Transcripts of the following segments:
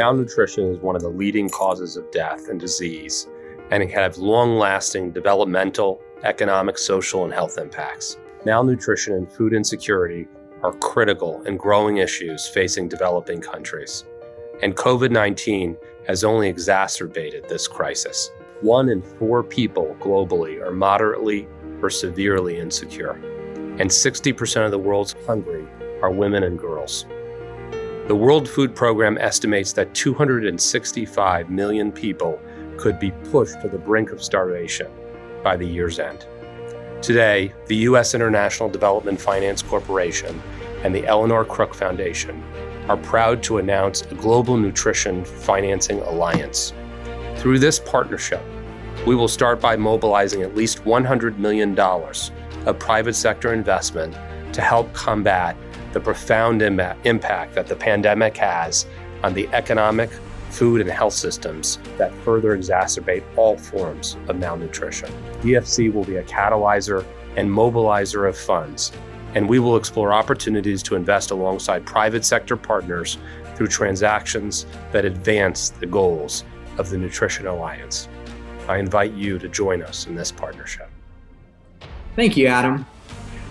Malnutrition is one of the leading causes of death and disease, and it can have long-lasting developmental, economic, social, and health impacts. Malnutrition and food insecurity are critical and growing issues facing developing countries. And COVID-19 has only exacerbated this crisis. 1 in 4 people globally are moderately or severely insecure, and 60% of the world's hungry are women and girls. The World Food Program estimates that 265 million people could be pushed to the brink of starvation by the year's end. Today, the U.S. International Development Finance Corporation and the Eleanor Crook Foundation are proud to announce a global nutrition financing alliance. Through this partnership, we will start by mobilizing at least $100 million of private sector investment to help combat the profound impact that the pandemic has on the economic, food, and health systems that further exacerbate all forms of malnutrition. DFC will be a catalyzer and mobilizer of funds, and we will explore opportunities to invest alongside private sector partners through transactions that advance the goals of the Nutrition Alliance. I invite you to join us in this partnership. Thank you, Adam.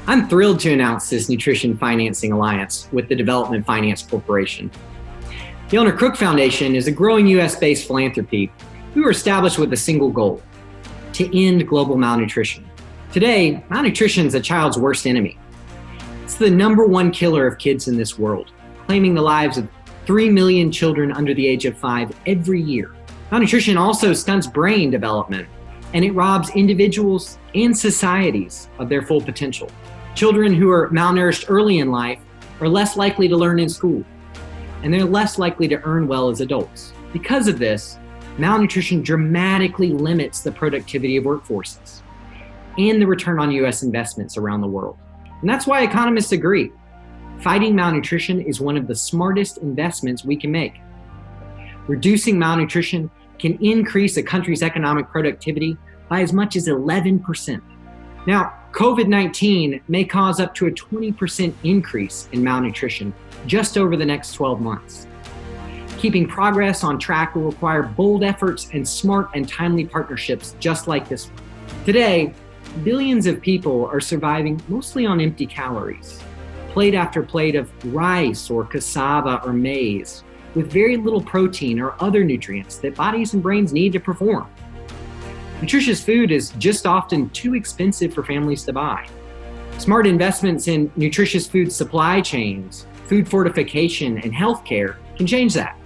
I'm thrilled to announce this Nutrition Financing Alliance with the Development Finance Corporation. The Eleanor Crook Foundation is a growing U.S.-based philanthropy who were established with a single goal: to end global malnutrition. Today, malnutrition is a child's worst enemy. It's the #1 killer of kids in this world, claiming the lives of 3 million children under the age of 5 every year. Malnutrition also stunts brain development, and it robs individuals and societies of their full potential. Children who are malnourished early in life are less likely to learn in school, and they're less likely to earn well as adults. Because of this, malnutrition dramatically limits the productivity of workforces and the return on U.S. investments around the world. And that's why economists agree. Fighting malnutrition is one of the smartest investments we can make. Reducing malnutrition can increase a country's economic productivity by as much as 11%. Now, COVID-19 may cause up to a 20% increase in malnutrition just over the next 12 months. Keeping progress on track will require bold efforts and smart and timely partnerships just like this one. Today, billions of people are surviving mostly on empty calories, plate after plate of rice or cassava or maize, with very little protein or other nutrients that bodies and brains need to perform. Nutritious food is just often too expensive for families to buy. Smart investments in nutritious food supply chains, food fortification, and healthcare can change that.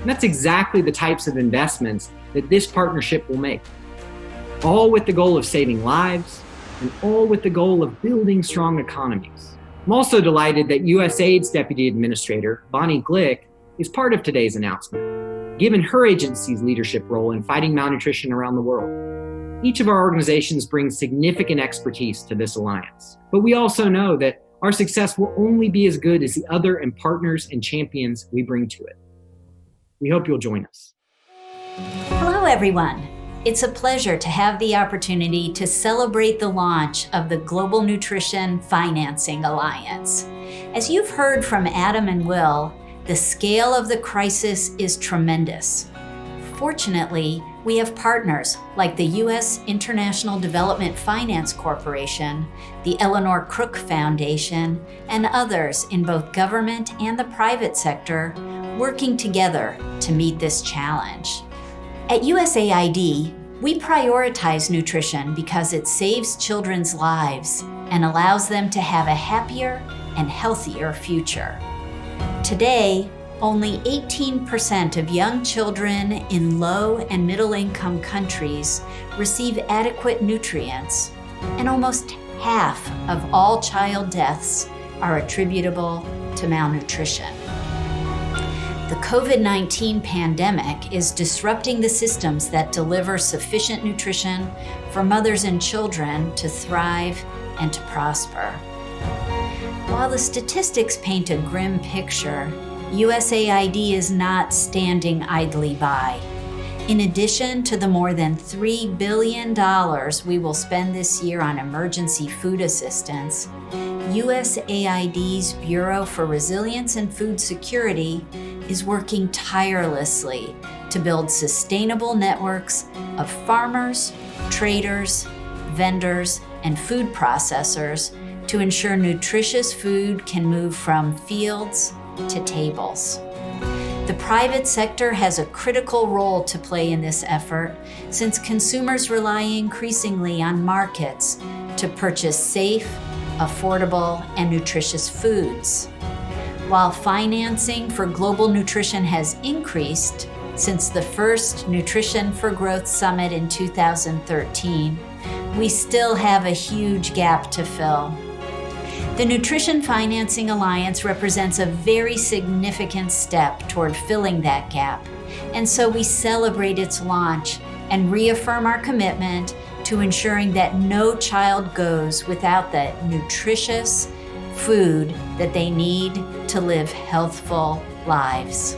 And that's exactly the types of investments that this partnership will make, all with the goal of saving lives and all with the goal of building strong economies. I'm also delighted that USAID's Deputy Administrator, Bonnie Glick, is part of today's announcement, given her agency's leadership role in fighting malnutrition around the world. Each of our organizations brings significant expertise to this alliance, but we also know that our success will only be as good as the other and partners and champions we bring to it. We hope you'll join us. Hello, everyone. It's a pleasure to have the opportunity to celebrate the launch of the Global Nutrition Financing Alliance. As you've heard from Adam and Will, the scale of the crisis is tremendous. Fortunately, we have partners like the U.S. International Development Finance Corporation, the Eleanor Crook Foundation, and others in both government and the private sector working together to meet this challenge. At USAID, we prioritize nutrition because it saves children's lives and allows them to have a happier and healthier future. Today, only 18% of young children in low and middle-income countries receive adequate nutrients, and almost half of all child deaths are attributable to malnutrition. The COVID-19 pandemic is disrupting the systems that deliver sufficient nutrition for mothers and children to thrive and to prosper. While the statistics paint a grim picture, USAID is not standing idly by. In addition to the more than $3 billion we will spend this year on emergency food assistance, USAID's Bureau for Resilience and Food Security is working tirelessly to build sustainable networks of farmers, traders, vendors, and food processors to ensure nutritious food can move from fields to tables. The private sector has a critical role to play in this effort since consumers rely increasingly on markets to purchase safe, affordable, and nutritious foods. While financing for global nutrition has increased since the first Nutrition for Growth Summit in 2013, we still have a huge gap to fill. The Nutrition Financing Alliance represents a very significant step toward filling that gap, and so we celebrate its launch and reaffirm our commitment to ensuring that no child goes without the nutritious food that they need to live healthful lives.